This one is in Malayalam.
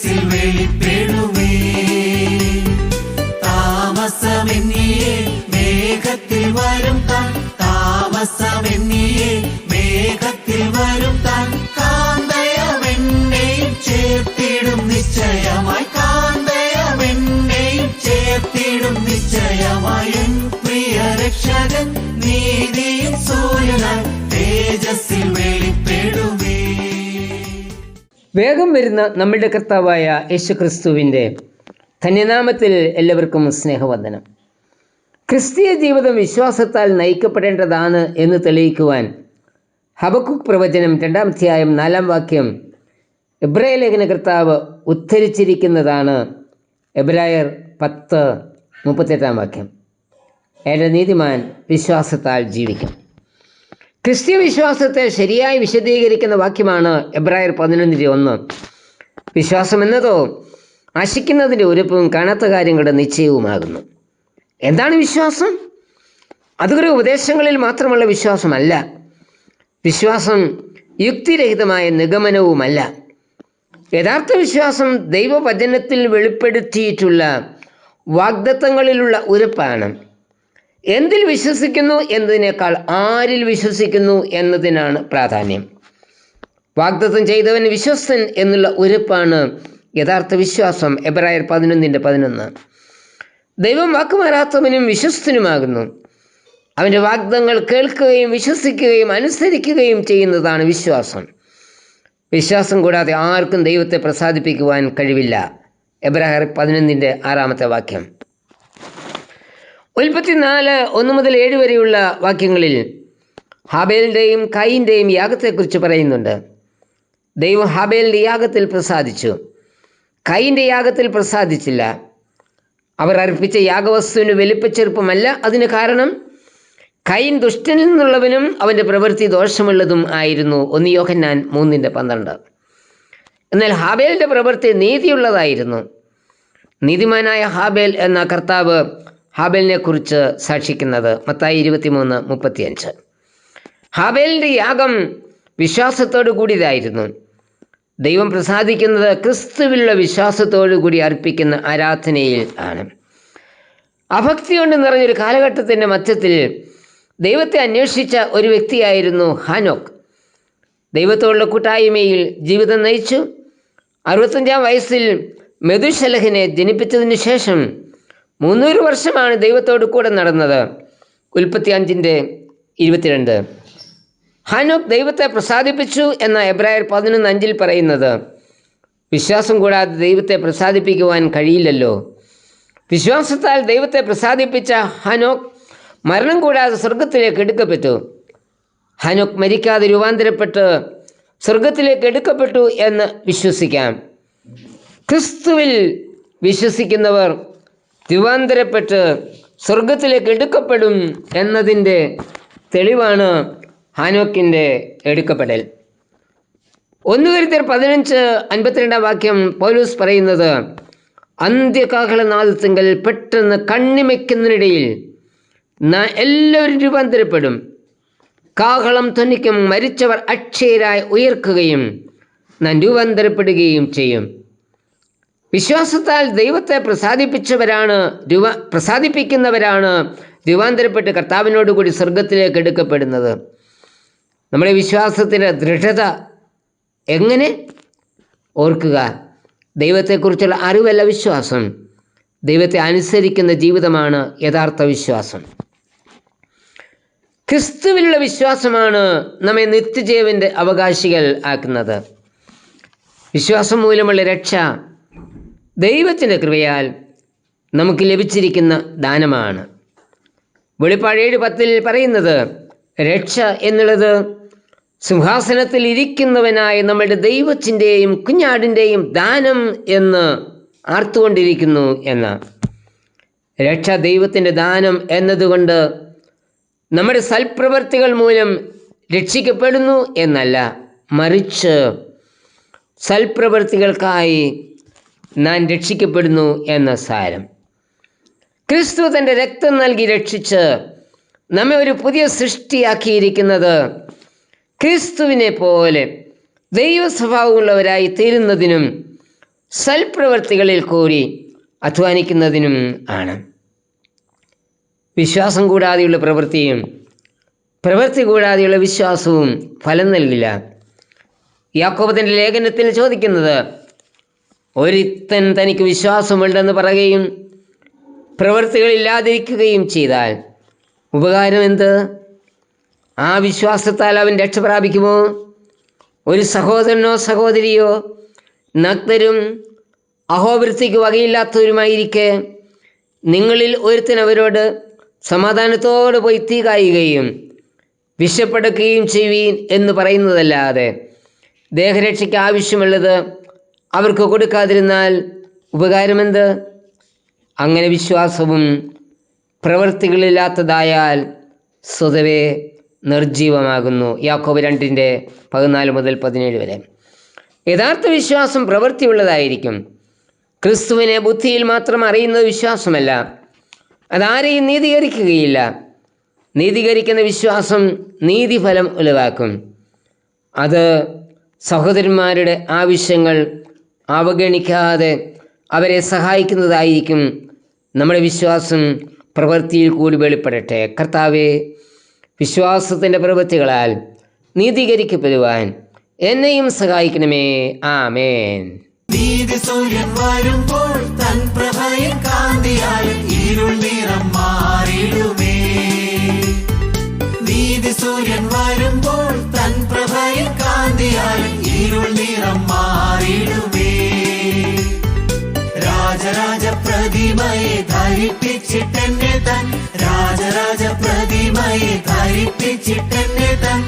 തേജസ്സിൽ വെളിപ്പെടുമേ. താമസമെന്നിയെ മേഘത്തിൽ വരും താൻ, താമസമെന്നിയെ മേഘത്തിൽ വരും താൻ. കാന്തയമെന്നെയും ചേർത്തിടും നിശ്ചയമായി, കാന്തയമെന്നെയും ചേർത്തിടും നിശ്ചയമായി. എൻ പ്രിയ രക്ഷകൻ നീതിயின் സൂര്യനായി തേജസ്സിൽ വെളിപ്പെടുമേ. വേഗം വരുന്ന നമ്മുടെ കർത്താവായ യേശുക്രിസ്തുവിൻ്റെ ധന്യനാമത്തിൽ എല്ലാവർക്കും സ്നേഹവന്ദനം. ക്രിസ്തീയ ജീവിതം വിശ്വാസത്താൽ നയിക്കപ്പെടേണ്ടതാണ് എന്ന് തെളിയിക്കുവാൻ ഹബക്കൂക്ക് പ്രവചനം 2-ാം അധ്യായം 4-ാം വാക്യം എബ്രായ ലേഖന കർത്താവ് ഉദ്ധരിച്ചിരിക്കുന്നതാണ്. എബ്രായർ 10:38 വാക്യം. എൻ്റെ നീതിമാൻ വിശ്വാസത്താൽ ജീവിക്കും. ക്രിസ്തീയ വിശ്വാസത്തെ ശരിയായി വിശദീകരിക്കുന്ന വാക്യമാണ് എബ്രായർ 11:1. വിശ്വാസം എന്നതോ ആശിക്കുന്നതിൻ്റെ ഉറപ്പും കാണാത്ത കാര്യങ്ങളുടെ നിശ്ചയവുമാകുന്നു. എന്താണ് വിശ്വാസം? അതുപോലെ ഉപദേശങ്ങളിൽ മാത്രമുള്ള വിശ്വാസമല്ല. വിശ്വാസം യുക്തിരഹിതമായ നിഗമനവുമല്ല. യഥാർത്ഥ വിശ്വാസം ദൈവവചനത്തിൽ വെളിപ്പെടുത്തിയിട്ടുള്ള വാഗ്ദത്തങ്ങളിലുള്ള ഉറപ്പാണ്. എന്തിൽ വിശ്വസിക്കുന്നു എന്നതിനേക്കാൾ ആരിൽ വിശ്വസിക്കുന്നു എന്നതിനാണ് പ്രാധാന്യം. വാഗ്ദത്തം ചെയ്തവൻ വിശ്വസ്തൻ എന്നുള്ള ഉറപ്പാണ് യഥാർത്ഥ വിശ്വാസം. എബ്രായർ 11:11. ദൈവം വാക്കുമാറാത്തവനും വിശ്വസ്തനുമാകുന്നു. അവൻ്റെ വാഗ്ദത്തങ്ങൾ കേൾക്കുകയും വിശ്വസിക്കുകയും അനുസരിക്കുകയും ചെയ്യുന്നതാണ് വിശ്വാസം. വിശ്വാസം കൂടാതെ ആർക്കും ദൈവത്തെ പ്രസാദിപ്പിക്കുവാൻ കഴിവില്ല. എബ്രായർ 11:6 വാക്യം. ഉൽപ്പത്തി 4:1-7 വരെയുള്ള വാക്യങ്ങളിൽ ഹാബേലിൻ്റെയും കയീൻ്റെയും യാഗത്തെക്കുറിച്ച് പറയുന്നുണ്ട്. ദൈവം ഹാബേലിൻ്റെ യാഗത്തിൽ പ്രസാദിച്ചു, കയീൻ്റെ യാഗത്തിൽ പ്രസാദിച്ചില്ല. അവർ അർപ്പിച്ച യാഗവസ്തുവിന് വലിപ്പച്ചെറുപ്പമല്ല അതിന് കാരണം. കയീൻ ദുഷ്ടനിൽ നിന്നുള്ളവനും അവൻ്റെ പ്രവൃത്തി ദോഷമുള്ളതും ആയിരുന്നു. 1 യോഹന്നാൻ 3:12. എന്നാൽ ഹാബേലിൻ്റെ പ്രവൃത്തി നീതിയുള്ളതായിരുന്നു. നീതിമാനായ ഹാബേൽ എന്ന കർത്താവ് ഹാബേലിനെ കുറിച്ച് സാക്ഷിക്കുന്നത് മത്തായി 23:35. ഹാബേലിൻ്റെ യാഗം വിശ്വാസത്തോടു കൂടിയതായിരുന്നു. ദൈവം പ്രസാദിക്കുന്നത് ക്രിസ്തുവിലുള്ള വിശ്വാസത്തോടു കൂടി അർപ്പിക്കുന്ന ആരാധനയിൽ ആണ്. അഭക്തി കൊണ്ട് നിറഞ്ഞൊരു കാലഘട്ടത്തിൻ്റെ മധ്യത്തിൽ ദൈവത്തെ അന്വേഷിച്ച ഒരു വ്യക്തിയായിരുന്നു ഹാനോക്ക്. ദൈവത്തോടുള്ള കൂട്ടായ്മയിൽ ജീവിതം നയിച്ചു. 65-ാം വയസ്സിൽ മെതുശലഹിനെ ജനിപ്പിച്ചതിന് ശേഷം 300 വർഷമാണ് ദൈവത്തോട് കൂടെ നടന്നത്. ഉൽപ്പത്തി 5:22. ഹാനോക്ക് ദൈവത്തെ പ്രസാദിപ്പിച്ചു എന്ന എബ്രായർ 11:5 പറയുന്നത്. വിശ്വാസം കൂടാതെ ദൈവത്തെ പ്രസാദിപ്പിക്കുവാൻ കഴിയില്ലല്ലോ. വിശ്വാസത്താൽ ദൈവത്തെ പ്രസാദിപ്പിച്ച ഹാനോക്ക് മരണം കൂടാതെ സ്വർഗത്തിലേക്ക് എടുക്കപ്പെട്ടു. ഹാനോക്ക് മരിക്കാതെ രൂപാന്തരപ്പെട്ട് സ്വർഗത്തിലേക്ക് എടുക്കപ്പെട്ടു എന്ന് വിശ്വസിക്കാം. ക്രിസ്തുവിൽ വിശ്വസിക്കുന്നവർ രൂപാന്തരപ്പെട്ട് സ്വർഗത്തിലേക്ക് എടുക്കപ്പെടും എന്നതിൻ്റെ തെളിവാണ് ഹാനോക്കിൻ്റെ എടുക്കപ്പെടൽ. 1 കൊരിന്ത്യർ 15:52 വാക്യം പൗലോസ് പറയുന്നത്, അന്ത്യകാഹളനാദത്തിങ്കൽ പെട്ടെന്ന് കണ്ണിമയ്ക്കുന്നതിനിടയിൽ എല്ലാവരും രൂപാന്തരപ്പെടും. കാഹളം ധ്വനിക്കും, മരിച്ചവർ അക്ഷയരായി ഉയർക്കുകയും നാം രൂപാന്തരപ്പെടുകയും ചെയ്യും. വിശ്വാസത്താൽ ദൈവത്തെ പ്രസാദിപ്പിക്കുന്നവരാണ് രൂപാന്തരപ്പെട്ട് കർത്താവിനോടുകൂടി സ്വർഗത്തിലേക്ക് എടുക്കപ്പെടുന്നത്. നമ്മുടെ വിശ്വാസത്തിൻ്റെ ദൃഢത എങ്ങനെ? ഓർക്കുക, ദൈവത്തെക്കുറിച്ചുള്ള അറിവല്ല വിശ്വാസം, ദൈവത്തെ അനുസരിക്കുന്ന ജീവിതമാണ് യഥാർത്ഥ വിശ്വാസം. ക്രിസ്തുവിലുള്ള വിശ്വാസമാണ് നമ്മെ നിത്യജീവൻ്റെ അവകാശികൾ ആക്കുന്നത്. വിശ്വാസം മൂലമുള്ള രക്ഷ ദൈവത്തിൻ്റെ കൃപയാൽ നമുക്ക് ലഭിച്ചിരിക്കുന്ന ദാനമാണ്. വെളിപ്പാട് 7:10 പറയുന്നത്, രക്ഷ എന്നുള്ളത് സിംഹാസനത്തിൽ ഇരിക്കുന്നവനായ നമ്മുടെ ദൈവത്തിൻ്റെയും കുഞ്ഞാടിൻ്റെയും ദാനം എന്ന് ആർത്തുകൊണ്ടിരിക്കുന്നു എന്ന. രക്ഷ ദൈവത്തിൻ്റെ ദാനം എന്നതുകൊണ്ട് നമ്മുടെ സൽപ്രവർത്തികൾ മൂലം രക്ഷിക്കപ്പെടുന്നു എന്നല്ല, മറിച്ച് സൽപ്രവർത്തികൾക്കായി നാം രക്ഷിക്കപ്പെടുന്നു എന്ന സാരം. ക്രിസ്തു തൻ്റെ രക്തം നൽകി രക്ഷിച്ച് നമ്മെ ഒരു പുതിയ സൃഷ്ടിയാക്കിയിരിക്കുന്നത് ക്രിസ്തുവിനെ പോലെ ദൈവ സ്വഭാവമുള്ളവരായി തീരുന്നതിനും സൽപ്രവൃത്തികളിൽ കൂടി അധ്വാനിക്കുന്നതിനും ആണ്. വിശ്വാസം കൂടാതെയുള്ള പ്രവൃത്തിയും പ്രവൃത്തി കൂടാതെയുള്ള വിശ്വാസവും ഫലം നൽകില്ല. യാക്കോബ് തൻ്റെ ലേഖനത്തിൽ ചോദിക്കുന്നത്, ഒരുത്തൻ തനിക്ക് വിശ്വാസമുണ്ടെന്ന് പറയുകയും പ്രവൃത്തികളില്ലാതിരിക്കുകയും ചെയ്താൽ ഉപകാരം എന്ത്? ആ വിശ്വാസത്താൽ അവൻ രക്ഷ പ്രാപിക്കുമോ? ഒരു സഹോദരനോ സഹോദരിയോ നഗ്നരും അഹോവൃത്തിക്ക് വകയില്ലാത്തവരുമായിരിക്കെ നിങ്ങളിൽ ഒരുത്തൻ അവരോട് സമാധാനത്തോടെ പോയി തീ കായുകയും വിശപ്പെടുകയും ചെയ്യുവീൻ എന്ന് പറയുന്നതല്ലാതെ ദേഹരക്ഷയ്ക്ക് ആവശ്യമുള്ളത് അവർക്ക് കൊടുക്കാതിരുന്നാൽ ഉപകാരമെന്ത്? അങ്ങനെ വിശ്വാസവും പ്രവൃത്തികളില്ലാത്തതായാൽ സ്വതവേ നിർജീവമാകുന്നു. യാക്കോബ് 2:14-17 വരെ. യഥാർത്ഥ വിശ്വാസം പ്രവൃത്തിയുള്ളതായിരിക്കും. ക്രിസ്തുവിനെ ബുദ്ധിയിൽ മാത്രം അറിയുന്നത് വിശ്വാസമല്ല. അതാരെയും നീതീകരിക്കുകയില്ല. നീതീകരിക്കുന്ന വിശ്വാസം നീതിഫലം ഉളവാക്കും. അത് സഹോദരന്മാരുടെ ആവശ്യങ്ങൾ അവഗണിക്കാതെ അവരെ സഹായിക്കുന്നതായിരിക്കും. നമ്മുടെ വിശ്വാസം പ്രവൃത്തിയിൽ കൂടി വെളിപ്പെടട്ടെ. കർത്താവേ, വിശ്വാസത്തിൻ്റെ പ്രവൃത്തികളാൽ നീതീകരിക്കപ്പെടുവാൻ എന്നെയും സഹായിക്കണമേ. ആമേൻ. നീതി സൂര്യൻ വരുമ്പോൾ തൻ പ്രഭയിൽ കാന്തിയാലും ഇരുൾ നിറം മാറിടുമേ. നീതി സൂര്യൻ വരുമ്പോൾ തൻ പ്രഭയിൽ കാന്തിയാലും ഇരുൾ നിറം മാറിടുമേ. രാജരാജ പ്രതിമയെ ധരിപ്പിച്ചിട്ടെന്നെ തൻ രാജരാജ പ്രതിമയെ ധരിപ്പിച്ചിട്ടെന്നെ തൻ